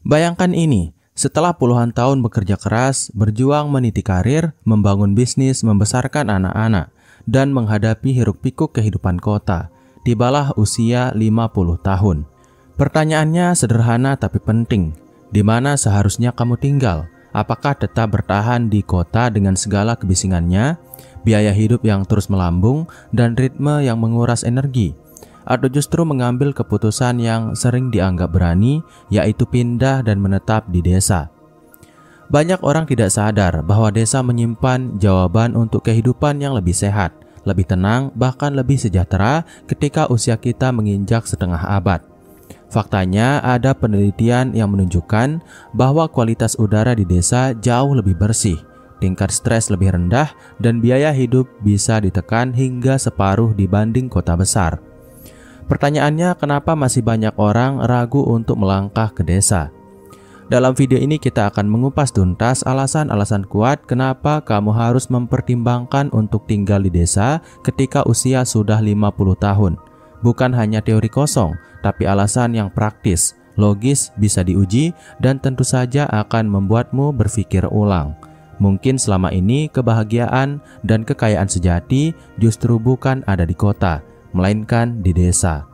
Bayangkan ini, setelah puluhan tahun bekerja keras, berjuang meniti karir, membangun bisnis, membesarkan anak-anak, dan menghadapi hiruk-pikuk kehidupan kota, tibalah usia 50 tahun. Pertanyaannya sederhana tapi penting. Di mana seharusnya kamu tinggal? Apakah tetap bertahan di kota dengan segala kebisingannya, biaya hidup yang terus melambung, dan ritme yang menguras energi? Atau justru mengambil keputusan yang sering dianggap berani, yaitu pindah dan menetap di desa? Banyak orang tidak sadar bahwa desa menyimpan jawaban untuk kehidupan yang lebih sehat, lebih tenang, bahkan lebih sejahtera ketika usia kita menginjak setengah abad. Faktanya, ada penelitian yang menunjukkan bahwa kualitas udara di desa jauh lebih bersih, tingkat stres lebih rendah, dan biaya hidup bisa ditekan hingga separuh dibanding kota besar. Pertanyaannya, kenapa masih banyak orang ragu untuk melangkah ke desa? Dalam video ini kita akan mengupas tuntas alasan-alasan kuat kenapa kamu harus mempertimbangkan untuk tinggal di desa ketika usia sudah 50 tahun. Bukan hanya teori kosong, tapi alasan yang praktis, logis, bisa diuji, dan tentu saja akan membuatmu berpikir ulang. Mungkin selama ini kebahagiaan dan kekayaan sejati justru bukan ada di kota, melainkan di desa.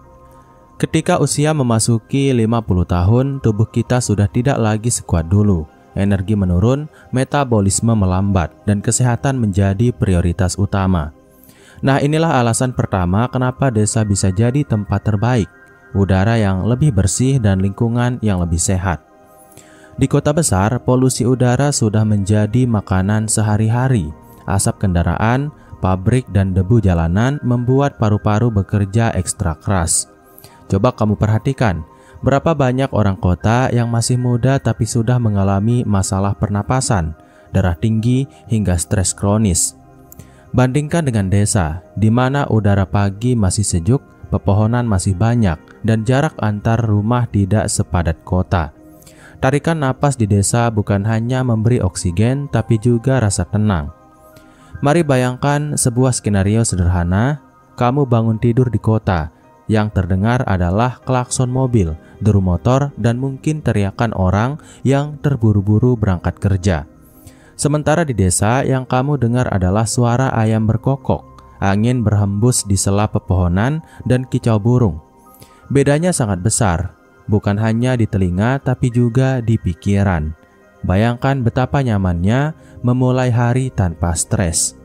Ketika usia memasuki 50 tahun, tubuh kita sudah tidak lagi sekuat dulu. Energi menurun, metabolisme melambat, dan kesehatan menjadi prioritas utama. Nah, inilah alasan pertama kenapa desa bisa jadi tempat terbaik. Udara yang lebih bersih dan lingkungan yang lebih sehat. Di kota besar, polusi udara sudah menjadi makanan sehari-hari. Asap kendaraan, pabrik, dan debu jalanan membuat paru-paru bekerja ekstra keras. Coba kamu perhatikan, berapa banyak orang kota yang masih muda tapi sudah mengalami masalah pernapasan, darah tinggi, hingga stres kronis. Bandingkan dengan desa, di mana udara pagi masih sejuk, pepohonan masih banyak, dan jarak antar rumah tidak sepadat kota. Tarikan napas di desa bukan hanya memberi oksigen, tapi juga rasa tenang. Mari bayangkan sebuah skenario sederhana. Kamu bangun tidur di kota. Yang terdengar adalah klakson mobil, deru motor, dan mungkin teriakan orang yang terburu-buru berangkat kerja. Sementara di desa, yang kamu dengar adalah suara ayam berkokok, angin berhembus di sela pepohonan, dan kicau burung. Bedanya sangat besar, bukan hanya di telinga tapi juga di pikiran. Bayangkan betapa nyamannya memulai hari tanpa stres.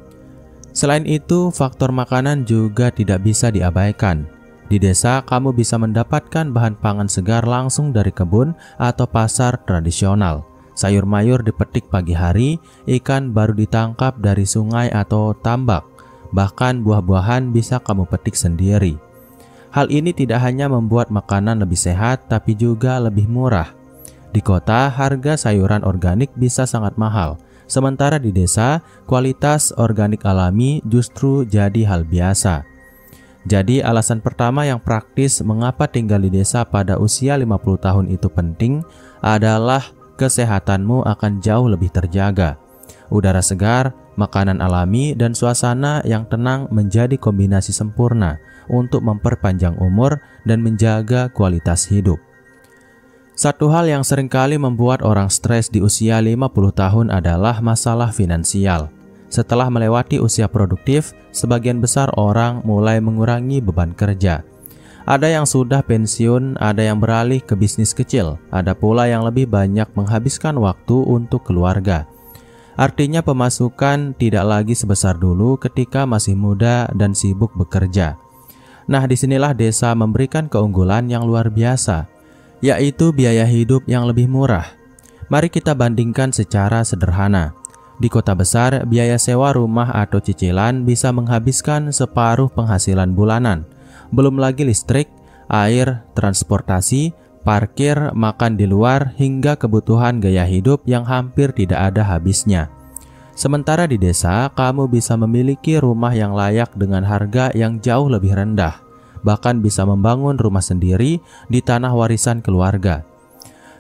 Selain itu, faktor makanan juga tidak bisa diabaikan. Di desa, kamu bisa mendapatkan bahan pangan segar langsung dari kebun atau pasar tradisional. Sayur mayur dipetik pagi hari, ikan baru ditangkap dari sungai atau tambak. Bahkan buah-buahan bisa kamu petik sendiri. Hal ini tidak hanya membuat makanan lebih sehat, tapi juga lebih murah. Di kota, harga sayuran organik bisa sangat mahal. Sementara di desa, kualitas organik alami justru jadi hal biasa. Jadi alasan pertama yang praktis mengapa tinggal di desa pada usia 50 tahun itu penting adalah kesehatanmu akan jauh lebih terjaga. Udara segar, makanan alami, dan suasana yang tenang menjadi kombinasi sempurna untuk memperpanjang umur dan menjaga kualitas hidup. Satu hal yang seringkali membuat orang stres di usia 50 tahun adalah masalah finansial. Setelah melewati usia produktif, sebagian besar orang mulai mengurangi beban kerja. Ada yang sudah pensiun, ada yang beralih ke bisnis kecil, ada pula yang lebih banyak menghabiskan waktu untuk keluarga. Artinya pemasukan tidak lagi sebesar dulu ketika masih muda dan sibuk bekerja. Nah, disinilah desa memberikan keunggulan yang luar biasa, yaitu biaya hidup yang lebih murah. Mari kita bandingkan secara sederhana. Di kota besar, biaya sewa rumah atau cicilan bisa menghabiskan separuh penghasilan bulanan. Belum lagi listrik, air, transportasi, parkir, makan di luar, hingga kebutuhan gaya hidup yang hampir tidak ada habisnya. Sementara di desa, kamu bisa memiliki rumah yang layak dengan harga yang jauh lebih rendah. Bahkan bisa membangun rumah sendiri di tanah warisan keluarga.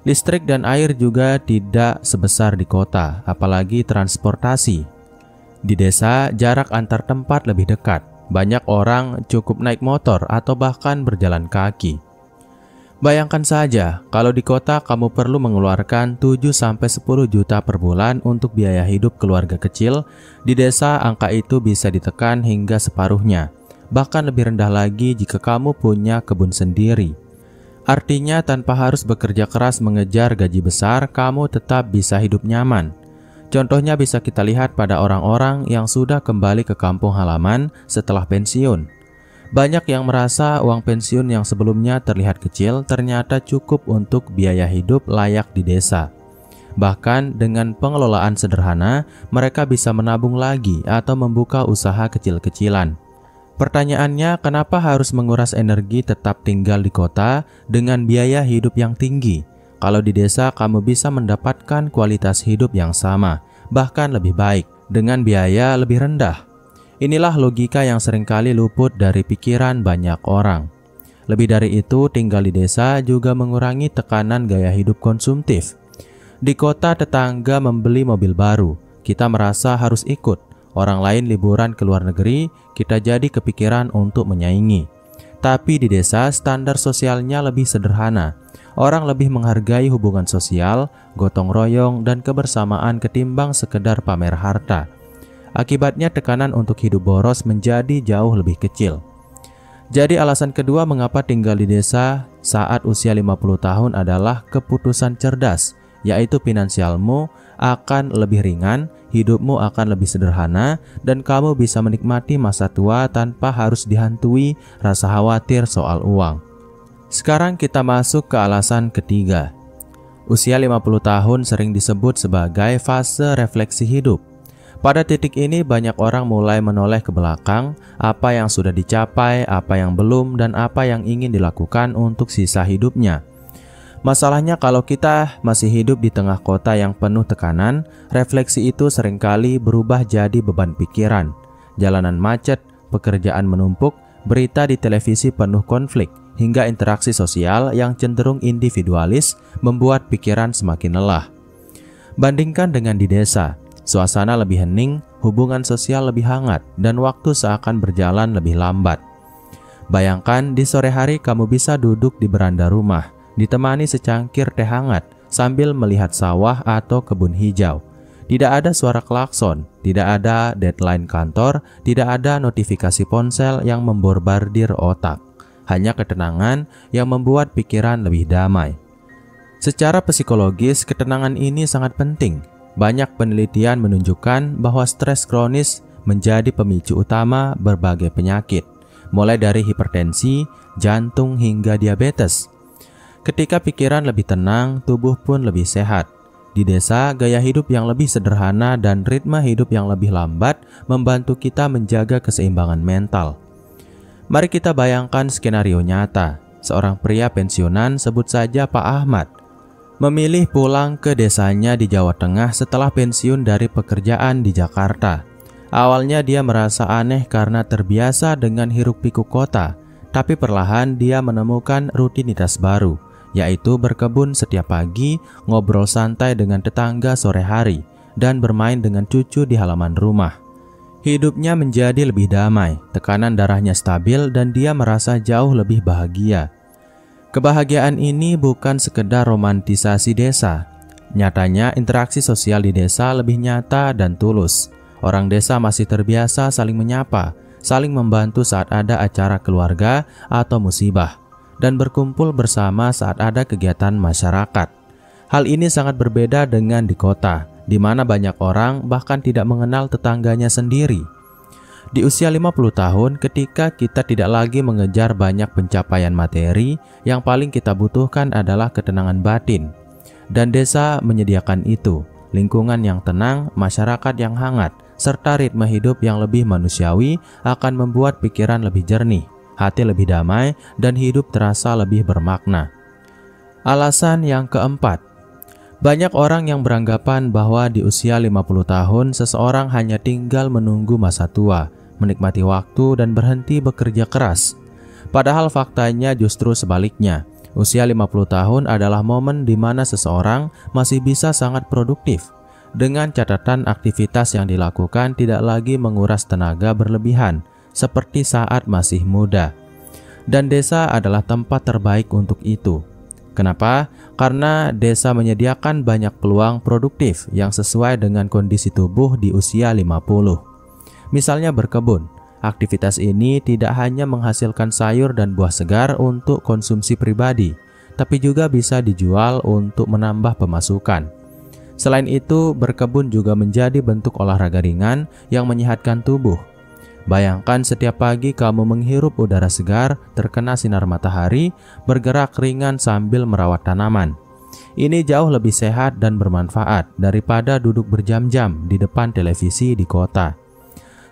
Listrik dan air juga tidak sebesar di kota, apalagi transportasi. Di desa, jarak antar tempat lebih dekat. Banyak orang cukup naik motor atau bahkan berjalan kaki. Bayangkan saja, kalau di kota kamu perlu mengeluarkan 7-10 juta per bulan untuk biaya hidup keluarga kecil, di desa angka itu bisa ditekan hingga separuhnya. Bahkan lebih rendah lagi jika kamu punya kebun sendiri. Artinya tanpa harus bekerja keras mengejar gaji besar, kamu tetap bisa hidup nyaman. Contohnya bisa kita lihat pada orang-orang yang sudah kembali ke kampung halaman setelah pensiun. Banyak yang merasa uang pensiun yang sebelumnya terlihat kecil ternyata cukup untuk biaya hidup layak di desa. Bahkan dengan pengelolaan sederhana, mereka bisa menabung lagi atau membuka usaha kecil-kecilan. Pertanyaannya, kenapa harus menguras energi tetap tinggal di kota dengan biaya hidup yang tinggi? Kalau di desa kamu bisa mendapatkan kualitas hidup yang sama, bahkan lebih baik, dengan biaya lebih rendah. Inilah logika yang seringkali luput dari pikiran banyak orang. Lebih dari itu, tinggal di desa juga mengurangi tekanan gaya hidup konsumtif. Di kota tetangga membeli mobil baru, kita merasa harus ikut. Orang lain liburan ke luar negeri, kita jadi kepikiran untuk menyaingi. Tapi di desa standar sosialnya lebih sederhana. Orang lebih menghargai hubungan sosial, gotong royong, dan kebersamaan ketimbang sekedar pamer harta. Akibatnya tekanan untuk hidup boros menjadi jauh lebih kecil. Jadi alasan kedua mengapa tinggal di desa saat usia 50 tahun adalah keputusan cerdas, yaitu finansialmu akan lebih ringan, hidupmu akan lebih sederhana, dan kamu bisa menikmati masa tua tanpa harus dihantui rasa khawatir soal uang. Sekarang kita masuk ke alasan ketiga. Usia 50 tahun sering disebut sebagai fase refleksi hidup. Pada titik ini banyak orang mulai menoleh ke belakang, apa yang sudah dicapai, apa yang belum, dan apa yang ingin dilakukan untuk sisa hidupnya. Masalahnya kalau kita masih hidup di tengah kota yang penuh tekanan, refleksi itu seringkali berubah jadi beban pikiran. Jalanan macet, pekerjaan menumpuk, berita di televisi penuh konflik, hingga interaksi sosial yang cenderung individualis membuat pikiran semakin lelah. Bandingkan dengan di desa. Suasana lebih hening, hubungan sosial lebih hangat, dan waktu seakan berjalan lebih lambat. Bayangkan di sore hari kamu bisa duduk di beranda rumah, ditemani secangkir teh hangat, sambil melihat sawah atau kebun hijau. Tidak ada suara klakson, tidak ada deadline kantor, tidak ada notifikasi ponsel yang memborbardir otak. Hanya ketenangan yang membuat pikiran lebih damai. Secara psikologis, ketenangan ini sangat penting. Banyak penelitian menunjukkan bahwa stres kronis menjadi pemicu utama berbagai penyakit, mulai dari hipertensi, jantung, hingga diabetes. Ketika pikiran lebih tenang, tubuh pun lebih sehat. Di desa, gaya hidup yang lebih sederhana dan ritme hidup yang lebih lambat membantu kita menjaga keseimbangan mental. Mari kita bayangkan skenario nyata. Seorang pria pensiunan, sebut saja Pak Ahmad, memilih pulang ke desanya di Jawa Tengah setelah pensiun dari pekerjaan di Jakarta. Awalnya dia merasa aneh karena terbiasa dengan hiruk-pikuk kota, tapi perlahan dia menemukan rutinitas baru, yaitu berkebun setiap pagi, ngobrol santai dengan tetangga sore hari, dan bermain dengan cucu di halaman rumah. Hidupnya menjadi lebih damai, tekanan darahnya stabil, dan dia merasa jauh lebih bahagia. Kebahagiaan ini bukan sekedar romantisasi desa. Nyatanya, interaksi sosial di desa lebih nyata dan tulus. Orang desa masih terbiasa saling menyapa, saling membantu saat ada acara keluarga atau musibah, dan berkumpul bersama saat ada kegiatan masyarakat. Hal ini sangat berbeda dengan di kota, di mana banyak orang bahkan tidak mengenal tetangganya sendiri. Di usia 50 tahun, ketika kita tidak lagi mengejar banyak pencapaian materi, yang paling kita butuhkan adalah ketenangan batin. Dan desa menyediakan itu, lingkungan yang tenang, masyarakat yang hangat, serta ritme hidup yang lebih manusiawi akan membuat pikiran lebih jernih, hati lebih damai, dan hidup terasa lebih bermakna. Alasan yang keempat, banyak orang yang beranggapan bahwa di usia 50 tahun seseorang hanya tinggal menunggu masa tua, menikmati waktu dan berhenti bekerja keras. Padahal faktanya justru sebaliknya. Usia 50 tahun adalah momen di mana seseorang masih bisa sangat produktif, dengan catatan aktivitas yang dilakukan tidak lagi menguras tenaga berlebihan, seperti saat masih muda. Dan desa adalah tempat terbaik untuk itu. Kenapa? Karena desa menyediakan banyak peluang produktif yang sesuai dengan kondisi tubuh di usia 50. Misalnya berkebun. Aktivitas ini tidak hanya menghasilkan sayur dan buah segar untuk konsumsi pribadi, tapi juga bisa dijual untuk menambah pemasukan. Selain itu, berkebun juga menjadi bentuk olahraga ringan yang menyehatkan tubuh. Bayangkan setiap pagi kamu menghirup udara segar, terkena sinar matahari, bergerak ringan sambil merawat tanaman. Ini jauh lebih sehat dan bermanfaat daripada duduk berjam-jam di depan televisi di kota.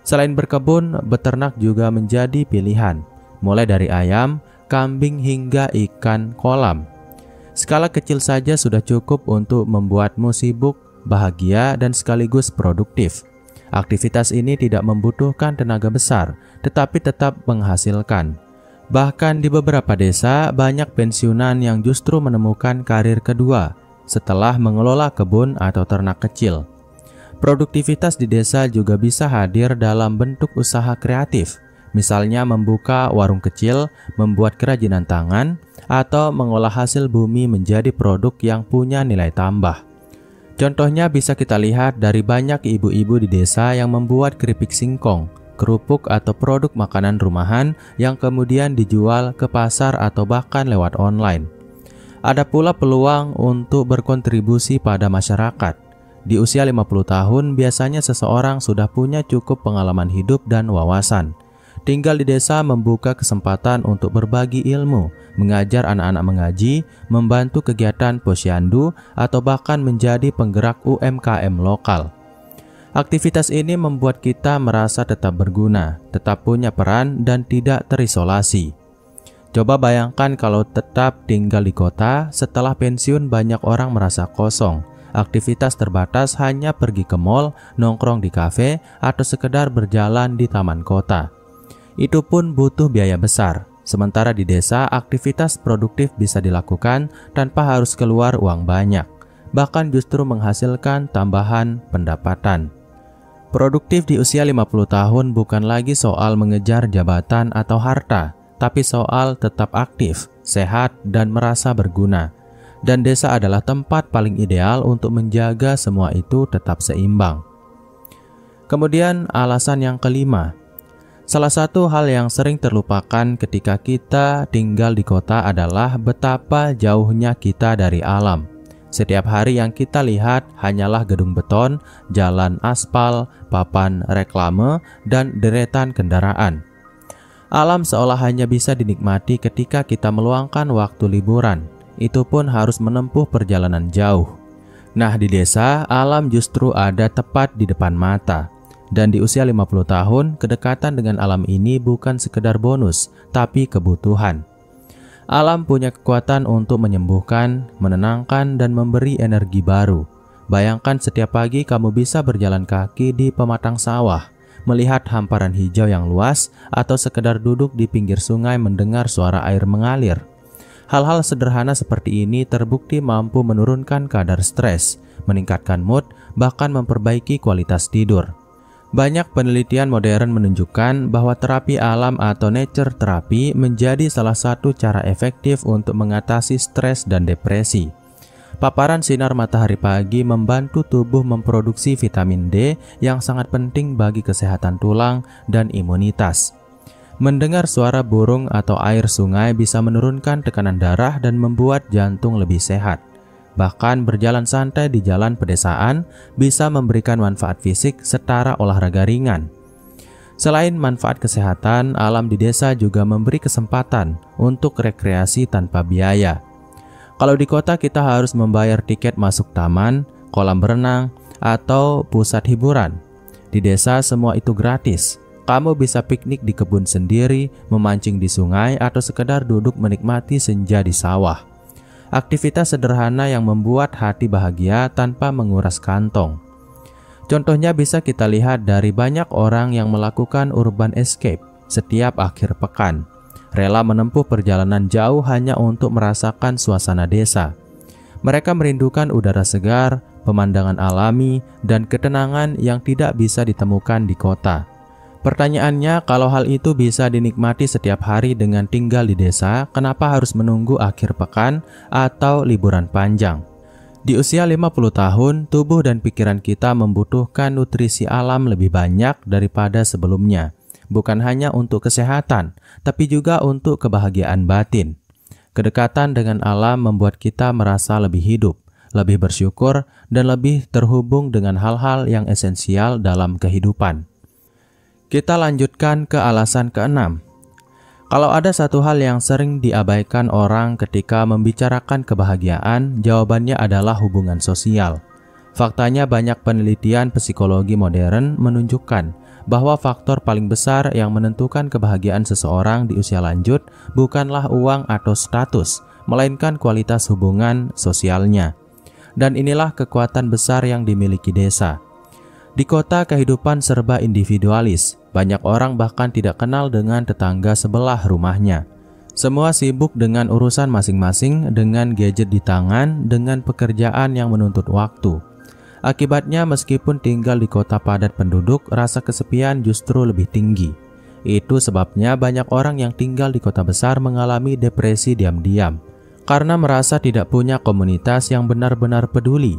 Selain berkebun, beternak juga menjadi pilihan, mulai dari ayam, kambing hingga ikan kolam. Skala kecil saja sudah cukup untuk membuatmu sibuk, bahagia, dan sekaligus produktif. Aktivitas ini tidak membutuhkan tenaga besar, tetapi tetap menghasilkan. Bahkan di beberapa desa, banyak pensiunan yang justru menemukan karir kedua setelah mengelola kebun atau ternak kecil. Produktivitas di desa juga bisa hadir dalam bentuk usaha kreatif, misalnya membuka warung kecil, membuat kerajinan tangan, atau mengolah hasil bumi menjadi produk yang punya nilai tambah. Contohnya bisa kita lihat dari banyak ibu-ibu di desa yang membuat keripik singkong, kerupuk atau produk makanan rumahan yang kemudian dijual ke pasar atau bahkan lewat online. Ada pula peluang untuk berkontribusi pada masyarakat. Di usia 50 tahun biasanya seseorang sudah punya cukup pengalaman hidup dan wawasan. Tinggal di desa membuka kesempatan untuk berbagi ilmu, mengajar anak-anak mengaji, membantu kegiatan posyandu, atau bahkan menjadi penggerak UMKM lokal. Aktivitas ini membuat kita merasa tetap berguna, tetap punya peran, dan tidak terisolasi. Coba bayangkan kalau tetap tinggal di kota, setelah pensiun banyak orang merasa kosong. Aktivitas terbatas hanya pergi ke mall, nongkrong di kafe, atau sekedar berjalan di taman kota. Itu pun butuh biaya besar. Sementara di desa, aktivitas produktif bisa dilakukan tanpa harus keluar uang banyak, bahkan justru menghasilkan tambahan pendapatan. Produktif di usia 50 tahun bukan lagi soal mengejar jabatan atau harta, tapi soal tetap aktif, sehat, dan merasa berguna. Dan desa adalah tempat paling ideal untuk menjaga semua itu tetap seimbang. Kemudian alasan yang kelima, salah satu hal yang sering terlupakan ketika kita tinggal di kota adalah betapa jauhnya kita dari alam. Setiap hari yang kita lihat hanyalah gedung beton, jalan aspal, papan reklame, dan deretan kendaraan. Alam seolah hanya bisa dinikmati ketika kita meluangkan waktu liburan. Itu pun harus menempuh perjalanan jauh. Nah, di desa, alam justru ada tepat di depan mata. Dan di usia 50 tahun, kedekatan dengan alam ini bukan sekedar bonus, tapi kebutuhan. Alam punya kekuatan untuk menyembuhkan, menenangkan, dan memberi energi baru. Bayangkan setiap pagi kamu bisa berjalan kaki di pematang sawah, melihat hamparan hijau yang luas, atau sekedar duduk di pinggir sungai mendengar suara air mengalir. Hal-hal sederhana seperti ini terbukti mampu menurunkan kadar stres, meningkatkan mood, bahkan memperbaiki kualitas tidur. Banyak penelitian modern menunjukkan bahwa terapi alam atau nature therapy menjadi salah satu cara efektif untuk mengatasi stres dan depresi. Paparan sinar matahari pagi membantu tubuh memproduksi vitamin D yang sangat penting bagi kesehatan tulang dan imunitas. Mendengar suara burung atau air sungai bisa menurunkan tekanan darah dan membuat jantung lebih sehat. Bahkan berjalan santai di jalan pedesaan bisa memberikan manfaat fisik setara olahraga ringan. Selain manfaat kesehatan, alam di desa juga memberi kesempatan untuk rekreasi tanpa biaya. Kalau di kota kita harus membayar tiket masuk taman, kolam berenang, atau pusat hiburan. Di desa semua itu gratis. Kamu bisa piknik di kebun sendiri, memancing di sungai, atau sekedar duduk menikmati senja di sawah. Aktivitas sederhana yang membuat hati bahagia tanpa menguras kantong. Contohnya bisa kita lihat dari banyak orang yang melakukan urban escape setiap akhir pekan. Rela menempuh perjalanan jauh hanya untuk merasakan suasana desa. Mereka merindukan udara segar, pemandangan alami, dan ketenangan yang tidak bisa ditemukan di kota. Pertanyaannya, kalau hal itu bisa dinikmati setiap hari dengan tinggal di desa, kenapa harus menunggu akhir pekan atau liburan panjang? Di usia 50 tahun, tubuh dan pikiran kita membutuhkan nutrisi alam lebih banyak daripada sebelumnya. Bukan hanya untuk kesehatan, tapi juga untuk kebahagiaan batin. Kedekatan dengan alam membuat kita merasa lebih hidup, lebih bersyukur, dan lebih terhubung dengan hal-hal yang esensial dalam kehidupan. Kita lanjutkan ke alasan keenam. Kalau ada satu hal yang sering diabaikan orang ketika membicarakan kebahagiaan, jawabannya adalah hubungan sosial. Faktanya banyak penelitian psikologi modern menunjukkan bahwa faktor paling besar yang menentukan kebahagiaan seseorang di usia lanjut bukanlah uang atau status, melainkan kualitas hubungan sosialnya. Dan inilah kekuatan besar yang dimiliki desa. Di kota, kehidupan serba individualis. Banyak orang bahkan tidak kenal dengan tetangga sebelah rumahnya. Semua sibuk dengan urusan masing-masing, dengan gadget di tangan, dengan pekerjaan yang menuntut waktu. Akibatnya, meskipun tinggal di kota padat penduduk, rasa kesepian justru lebih tinggi. Itu sebabnya banyak orang yang tinggal di kota besar mengalami depresi diam-diam, karena merasa tidak punya komunitas yang benar-benar peduli.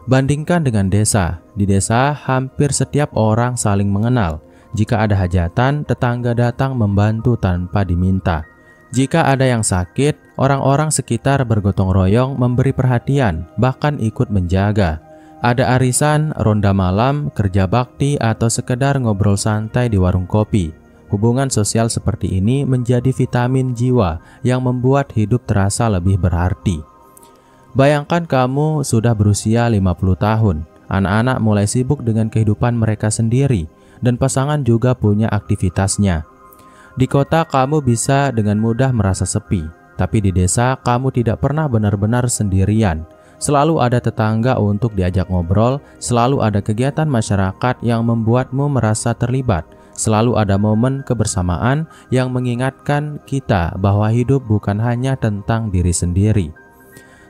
Bandingkan dengan desa. Di desa, hampir setiap orang saling mengenal. Jika ada hajatan, tetangga datang membantu tanpa diminta. Jika ada yang sakit, orang-orang sekitar bergotong royong memberi perhatian, bahkan ikut menjaga. Ada arisan, ronda malam, kerja bakti, atau sekedar ngobrol santai di warung kopi. Hubungan sosial seperti ini menjadi vitamin jiwa yang membuat hidup terasa lebih berarti. Bayangkan kamu sudah berusia 50 tahun. Anak-anak mulai sibuk dengan kehidupan mereka sendiri, dan pasangan juga punya aktivitasnya. Di kota kamu bisa dengan mudah merasa sepi, tapi di desa kamu tidak pernah benar-benar sendirian. Selalu ada tetangga untuk diajak ngobrol, selalu ada kegiatan masyarakat yang membuatmu merasa terlibat, selalu ada momen kebersamaan yang mengingatkan kita bahwa hidup bukan hanya tentang diri sendiri.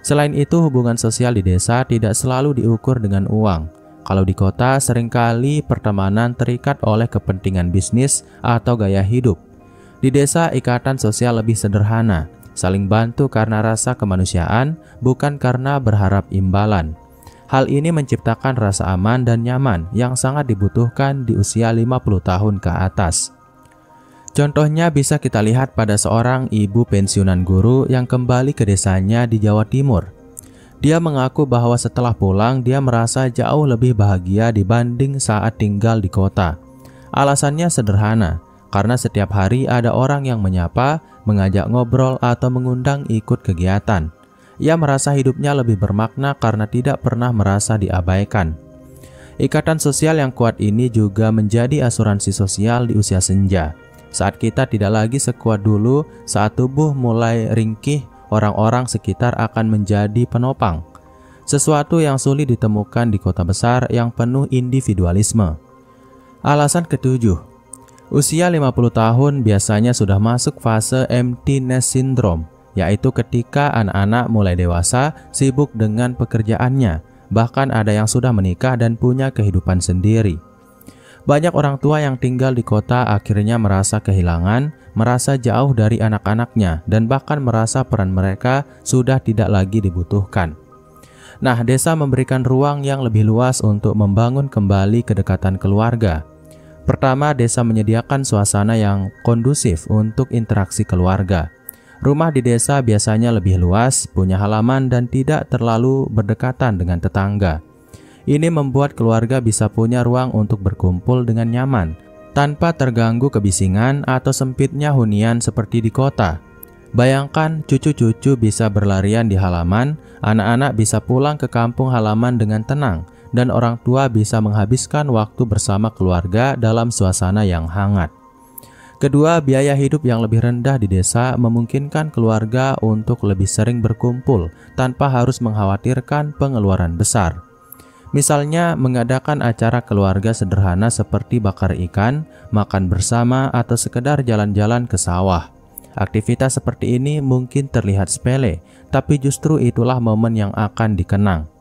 Selain itu, hubungan sosial di desa tidak selalu diukur dengan uang. Kalau di kota, seringkali pertemanan terikat oleh kepentingan bisnis atau gaya hidup. Di desa, ikatan sosial lebih sederhana, saling bantu karena rasa kemanusiaan, bukan karena berharap imbalan. Hal ini menciptakan rasa aman dan nyaman yang sangat dibutuhkan di usia 50 tahun ke atas. Contohnya bisa kita lihat pada seorang ibu pensiunan guru yang kembali ke desanya di Jawa Timur. Dia mengaku bahwa setelah pulang dia merasa jauh lebih bahagia dibanding saat tinggal di kota. Alasannya sederhana, karena setiap hari ada orang yang menyapa, mengajak ngobrol, atau mengundang ikut kegiatan. Ia merasa hidupnya lebih bermakna karena tidak pernah merasa diabaikan. Ikatan sosial yang kuat ini juga menjadi asuransi sosial di usia senja. Saat kita tidak lagi sekuat dulu, saat tubuh mulai ringkih, orang-orang sekitar akan menjadi penopang. Sesuatu yang sulit ditemukan di kota besar yang penuh individualisme. Alasan ketujuh, usia 50 tahun biasanya sudah masuk fase empty nest syndrome, yaitu ketika anak-anak mulai dewasa, sibuk dengan pekerjaannya, bahkan ada yang sudah menikah dan punya kehidupan sendiri. Banyak orang tua yang tinggal di kota akhirnya merasa kehilangan, merasa jauh dari anak-anaknya, dan bahkan merasa peran mereka sudah tidak lagi dibutuhkan. Nah, desa memberikan ruang yang lebih luas untuk membangun kembali kedekatan keluarga. Pertama, desa menyediakan suasana yang kondusif untuk interaksi keluarga. Rumah di desa biasanya lebih luas, punya halaman, dan tidak terlalu berdekatan dengan tetangga. Ini membuat keluarga bisa punya ruang untuk berkumpul dengan nyaman, tanpa terganggu kebisingan atau sempitnya hunian seperti di kota. Bayangkan cucu-cucu bisa berlarian di halaman, anak-anak bisa pulang ke kampung halaman dengan tenang, dan orang tua bisa menghabiskan waktu bersama keluarga dalam suasana yang hangat. Kedua, biaya hidup yang lebih rendah di desa memungkinkan keluarga untuk lebih sering berkumpul tanpa harus mengkhawatirkan pengeluaran besar. Misalnya, mengadakan acara keluarga sederhana seperti bakar ikan, makan bersama, atau sekedar jalan-jalan ke sawah. Aktivitas seperti ini mungkin terlihat sepele, tapi justru itulah momen yang akan dikenang.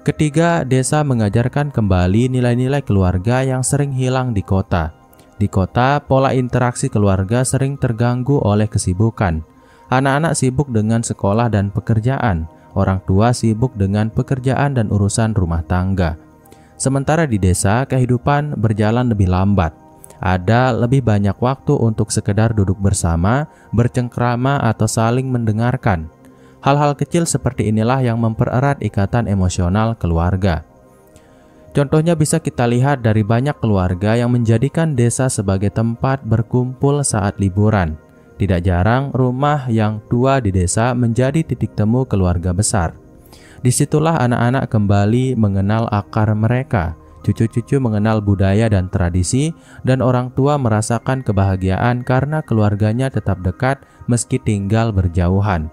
Ketiga, desa mengajarkan kembali nilai-nilai keluarga yang sering hilang di kota. Di kota, pola interaksi keluarga sering terganggu oleh kesibukan. Anak-anak sibuk dengan sekolah dan pekerjaan, orang tua sibuk dengan pekerjaan dan urusan rumah tangga. Sementara di desa, kehidupan berjalan lebih lambat. Ada lebih banyak waktu untuk sekedar duduk bersama, bercengkrama, atau saling mendengarkan. Hal-hal kecil seperti inilah yang mempererat ikatan emosional keluarga. Contohnya bisa kita lihat dari banyak keluarga yang menjadikan desa sebagai tempat berkumpul saat liburan. Tidak jarang rumah yang tua di desa menjadi titik temu keluarga besar. Disitulah anak-anak kembali mengenal akar mereka, cucu-cucu mengenal budaya dan tradisi, dan orang tua merasakan kebahagiaan karena keluarganya tetap dekat meski tinggal berjauhan.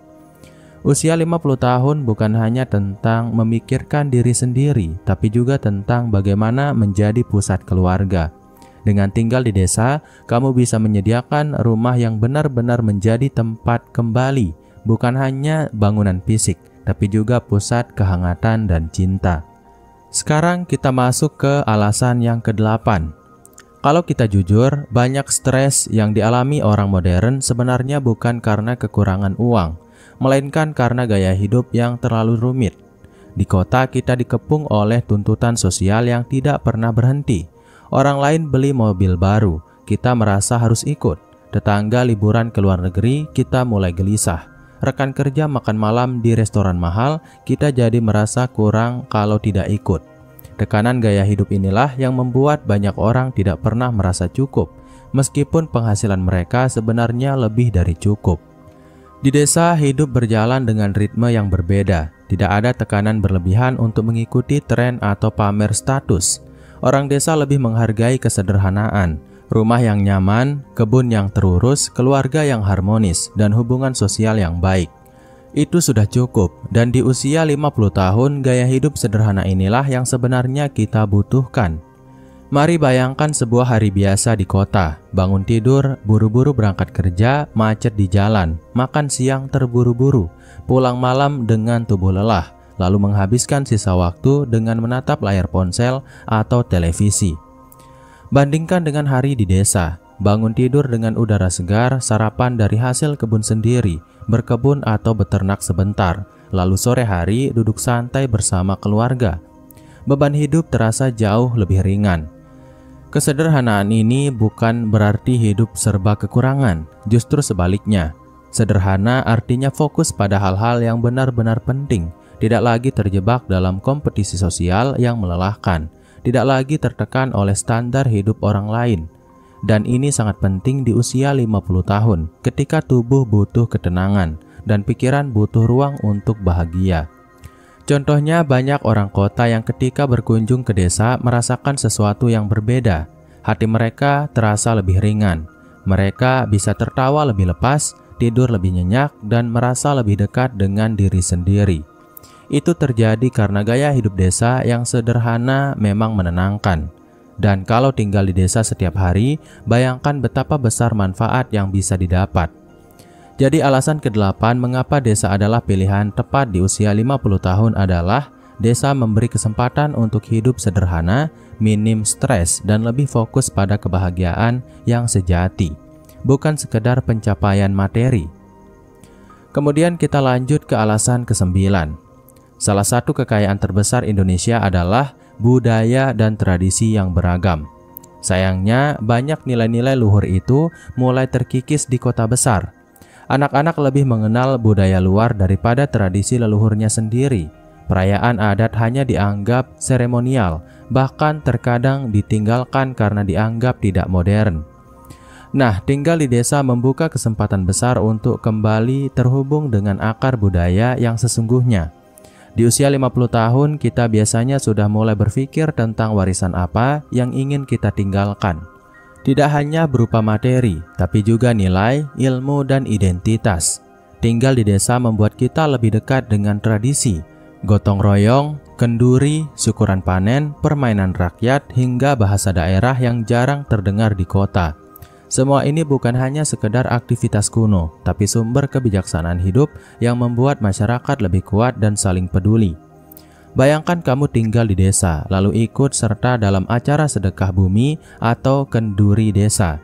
Usia 50 tahun bukan hanya tentang memikirkan diri sendiri, tapi juga tentang bagaimana menjadi pusat keluarga. Dengan tinggal di desa, kamu bisa menyediakan rumah yang benar-benar menjadi tempat kembali, bukan hanya bangunan fisik, tapi juga pusat kehangatan dan cinta. Sekarang kita masuk ke alasan yang ke-8. Kalau kita jujur, banyak stres yang dialami orang modern sebenarnya bukan karena kekurangan uang, melainkan karena gaya hidup yang terlalu rumit. Di kota kita dikepung oleh tuntutan sosial yang tidak pernah berhenti. Orang lain beli mobil baru, kita merasa harus ikut. Tetangga liburan ke luar negeri, kita mulai gelisah. Rekan kerja makan malam di restoran mahal, kita jadi merasa kurang kalau tidak ikut. Tekanan gaya hidup inilah yang membuat banyak orang tidak pernah merasa cukup, meskipun penghasilan mereka sebenarnya lebih dari cukup. Di desa, hidup berjalan dengan ritme yang berbeda. Tidak ada tekanan berlebihan untuk mengikuti tren atau pamer status. Orang desa lebih menghargai kesederhanaan, rumah yang nyaman, kebun yang terurus, keluarga yang harmonis, dan hubungan sosial yang baik. Itu sudah cukup, dan di usia 50 tahun, gaya hidup sederhana inilah yang sebenarnya kita butuhkan. Mari bayangkan sebuah hari biasa di kota, bangun tidur, buru-buru berangkat kerja, macet di jalan, makan siang terburu-buru, pulang malam dengan tubuh lelah, lalu menghabiskan sisa waktu dengan menatap layar ponsel atau televisi. Bandingkan dengan hari di desa, bangun tidur dengan udara segar, sarapan dari hasil kebun sendiri, berkebun atau beternak sebentar, lalu sore hari duduk santai bersama keluarga. Beban hidup terasa jauh lebih ringan. Kesederhanaan ini bukan berarti hidup serba kekurangan, justru sebaliknya. Sederhana artinya fokus pada hal-hal yang benar-benar penting, tidak lagi terjebak dalam kompetisi sosial yang melelahkan, tidak lagi tertekan oleh standar hidup orang lain. Dan ini sangat penting di usia 50 tahun, ketika tubuh butuh ketenangan dan pikiran butuh ruang untuk bahagia. Contohnya banyak orang kota yang ketika berkunjung ke desa merasakan sesuatu yang berbeda. Hati mereka terasa lebih ringan. Mereka bisa tertawa lebih lepas, tidur lebih nyenyak, dan merasa lebih dekat dengan diri sendiri. Itu terjadi karena gaya hidup desa yang sederhana memang menenangkan. Dan kalau tinggal di desa setiap hari, bayangkan betapa besar manfaat yang bisa didapat. Jadi alasan ke-8 mengapa desa adalah pilihan tepat di usia 50 tahun adalah desa memberi kesempatan untuk hidup sederhana, minim stres, dan lebih fokus pada kebahagiaan yang sejati, bukan sekedar pencapaian materi. Kemudian kita lanjut ke alasan ke-9. Salah satu kekayaan terbesar Indonesia adalah budaya dan tradisi yang beragam. Sayangnya, banyak nilai-nilai luhur itu mulai terkikis di kota besar. Anak-anak lebih mengenal budaya luar daripada tradisi leluhurnya sendiri. Perayaan adat hanya dianggap seremonial, bahkan terkadang ditinggalkan karena dianggap tidak modern. Nah, tinggal di desa membuka kesempatan besar untuk kembali terhubung dengan akar budaya yang sesungguhnya. Di usia 50 tahun, kita biasanya sudah mulai berpikir tentang warisan apa yang ingin kita tinggalkan. Tidak hanya berupa materi, tapi juga nilai, ilmu, dan identitas. Tinggal di desa membuat kita lebih dekat dengan tradisi, gotong royong, kenduri, syukuran panen, permainan rakyat, hingga bahasa daerah yang jarang terdengar di kota. Semua ini bukan hanya sekedar aktivitas kuno, tapi sumber kebijaksanaan hidup yang membuat masyarakat lebih kuat dan saling peduli. Bayangkan kamu tinggal di desa, lalu ikut serta dalam acara sedekah bumi atau kenduri desa.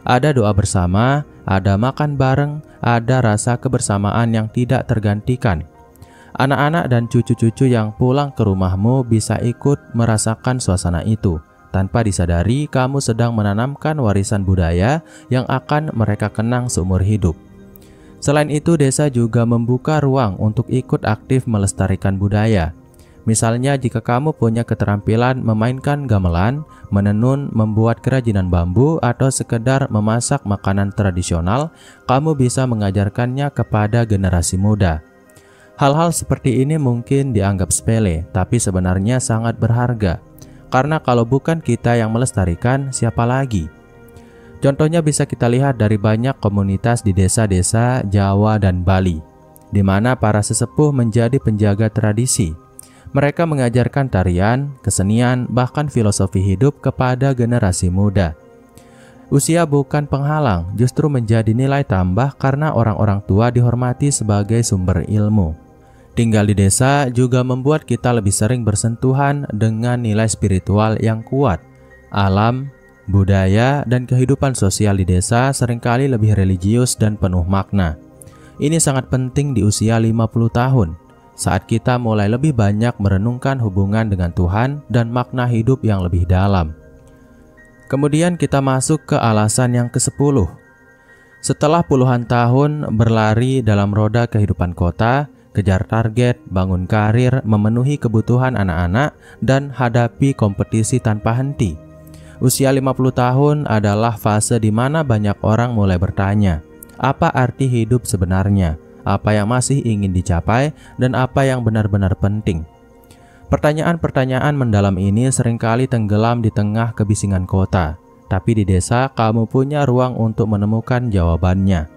Ada doa bersama, ada makan bareng, ada rasa kebersamaan yang tidak tergantikan. Anak-anak dan cucu-cucu yang pulang ke rumahmu bisa ikut merasakan suasana itu. Tanpa disadari, kamu sedang menanamkan warisan budaya yang akan mereka kenang seumur hidup. Selain itu, desa juga membuka ruang untuk ikut aktif melestarikan budaya. Misalnya, jika kamu punya keterampilan memainkan gamelan, menenun, membuat kerajinan bambu, atau sekedar memasak makanan tradisional, kamu bisa mengajarkannya kepada generasi muda. Hal-hal seperti ini mungkin dianggap sepele, tapi sebenarnya sangat berharga. Karena kalau bukan kita yang melestarikan, siapa lagi? Contohnya bisa kita lihat dari banyak komunitas di desa-desa Jawa dan Bali, di mana para sesepuh menjadi penjaga tradisi. Mereka mengajarkan tarian, kesenian, bahkan filosofi hidup kepada generasi muda. Usia bukan penghalang, justru menjadi nilai tambah karena orang-orang tua dihormati sebagai sumber ilmu. Tinggal di desa juga membuat kita lebih sering bersentuhan dengan nilai spiritual yang kuat. Alam, budaya, dan kehidupan sosial di desa seringkali lebih religius dan penuh makna. Ini sangat penting di usia 50 tahun. Saat kita mulai lebih banyak merenungkan hubungan dengan Tuhan dan makna hidup yang lebih dalam. Kemudian kita masuk ke alasan yang ke-10. Setelah puluhan tahun berlari dalam roda kehidupan kota, kejar target, bangun karir, memenuhi kebutuhan anak-anak, dan hadapi kompetisi tanpa henti. Usia 50 tahun adalah fase di mana banyak orang mulai bertanya, apa arti hidup sebenarnya? Apa yang masih ingin dicapai, dan apa yang benar-benar penting. Pertanyaan-pertanyaan mendalam ini seringkali tenggelam di tengah kebisingan kota, tapi di desa kamu punya ruang untuk menemukan jawabannya.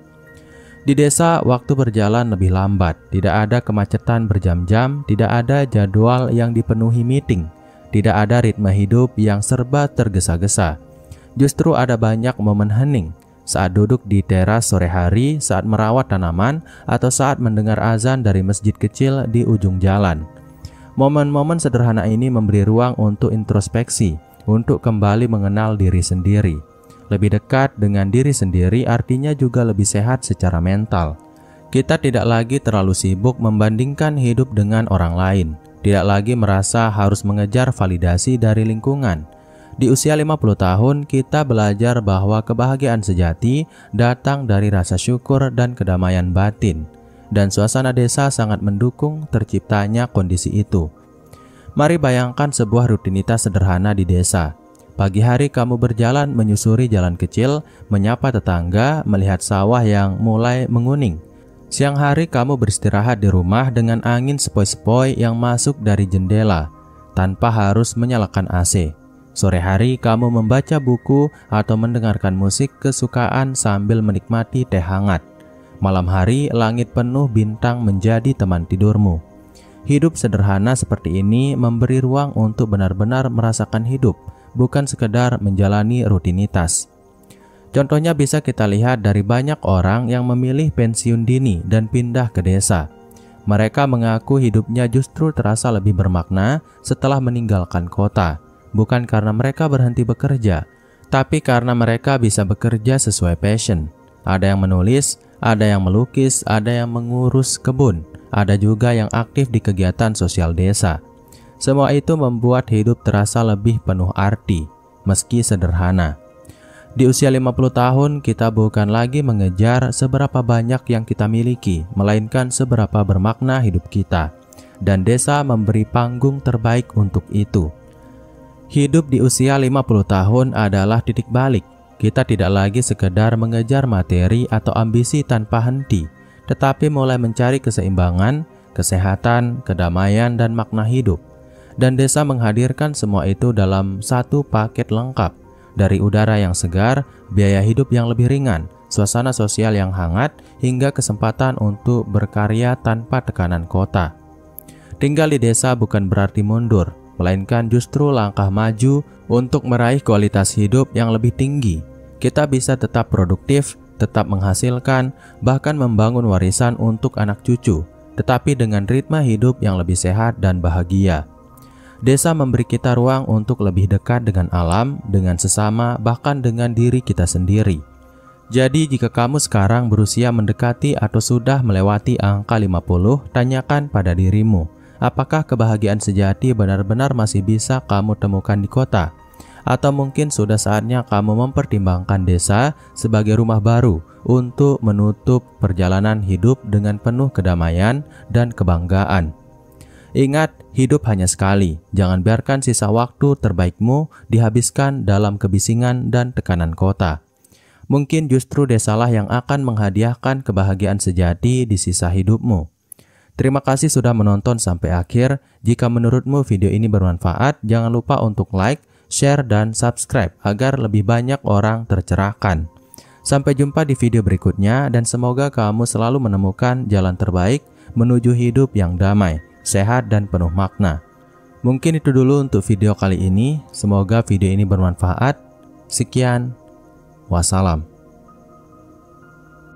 Di desa, waktu berjalan lebih lambat, tidak ada kemacetan berjam-jam, tidak ada jadwal yang dipenuhi meeting, tidak ada ritme hidup yang serba tergesa-gesa. Justru ada banyak momen hening, saat duduk di teras sore hari, saat merawat tanaman, atau saat mendengar azan dari masjid kecil di ujung jalan. Momen-momen sederhana ini memberi ruang untuk introspeksi, untuk kembali mengenal diri sendiri. Lebih dekat dengan diri sendiri artinya juga lebih sehat secara mental. Kita tidak lagi terlalu sibuk membandingkan hidup dengan orang lain, tidak lagi merasa harus mengejar validasi dari lingkungan. Di usia 50 tahun, kita belajar bahwa kebahagiaan sejati datang dari rasa syukur dan kedamaian batin. Dan suasana desa sangat mendukung terciptanya kondisi itu. Mari bayangkan sebuah rutinitas sederhana di desa. Pagi hari kamu berjalan menyusuri jalan kecil, menyapa tetangga, melihat sawah yang mulai menguning. Siang hari kamu beristirahat di rumah dengan angin sepoi-sepoi yang masuk dari jendela, tanpa harus menyalakan AC. Sore hari kamu membaca buku atau mendengarkan musik kesukaan sambil menikmati teh hangat. Malam hari langit penuh bintang menjadi teman tidurmu. Hidup sederhana seperti ini memberi ruang untuk benar-benar merasakan hidup, bukan sekedar menjalani rutinitas. Contohnya bisa kita lihat dari banyak orang yang memilih pensiun dini dan pindah ke desa. Mereka mengaku hidupnya justru terasa lebih bermakna setelah meninggalkan kota. Bukan karena mereka berhenti bekerja, tapi karena mereka bisa bekerja sesuai passion. Ada yang menulis, ada yang melukis, ada yang mengurus kebun, ada juga yang aktif di kegiatan sosial desa. Semua itu membuat hidup terasa lebih penuh arti, meski sederhana. Di usia 50 tahun, kita bukan lagi mengejar seberapa banyak yang kita miliki, melainkan seberapa bermakna hidup kita. Dan desa memberi panggung terbaik untuk itu. Hidup di usia 50 tahun adalah titik balik. Kita tidak lagi sekedar mengejar materi atau ambisi tanpa henti, tetapi mulai mencari keseimbangan, kesehatan, kedamaian, dan makna hidup. Dan desa menghadirkan semua itu dalam satu paket lengkap, dari udara yang segar, biaya hidup yang lebih ringan, suasana sosial yang hangat, hingga kesempatan untuk berkarya tanpa tekanan kota. Tinggal di desa bukan berarti mundur, melainkan justru langkah maju untuk meraih kualitas hidup yang lebih tinggi. Kita bisa tetap produktif, tetap menghasilkan, bahkan membangun warisan untuk anak cucu, tetapi dengan ritme hidup yang lebih sehat dan bahagia. Desa memberi kita ruang untuk lebih dekat dengan alam, dengan sesama, bahkan dengan diri kita sendiri. Jadi jika kamu sekarang berusia mendekati atau sudah melewati angka 50, tanyakan pada dirimu, apakah kebahagiaan sejati benar-benar masih bisa kamu temukan di kota? Atau mungkin sudah saatnya kamu mempertimbangkan desa sebagai rumah baru untuk menutup perjalanan hidup dengan penuh kedamaian dan kebanggaan. Ingat, hidup hanya sekali. Jangan biarkan sisa waktu terbaikmu dihabiskan dalam kebisingan dan tekanan kota. Mungkin justru desalah yang akan menghadiahkan kebahagiaan sejati di sisa hidupmu. Terima kasih sudah menonton sampai akhir. Jika menurutmu video ini bermanfaat, jangan lupa untuk like, share, dan subscribe agar lebih banyak orang tercerahkan. Sampai jumpa di video berikutnya dan semoga kamu selalu menemukan jalan terbaik menuju hidup yang damai, sehat, dan penuh makna. Mungkin itu dulu untuk video kali ini. Semoga video ini bermanfaat. Sekian. Wassalam.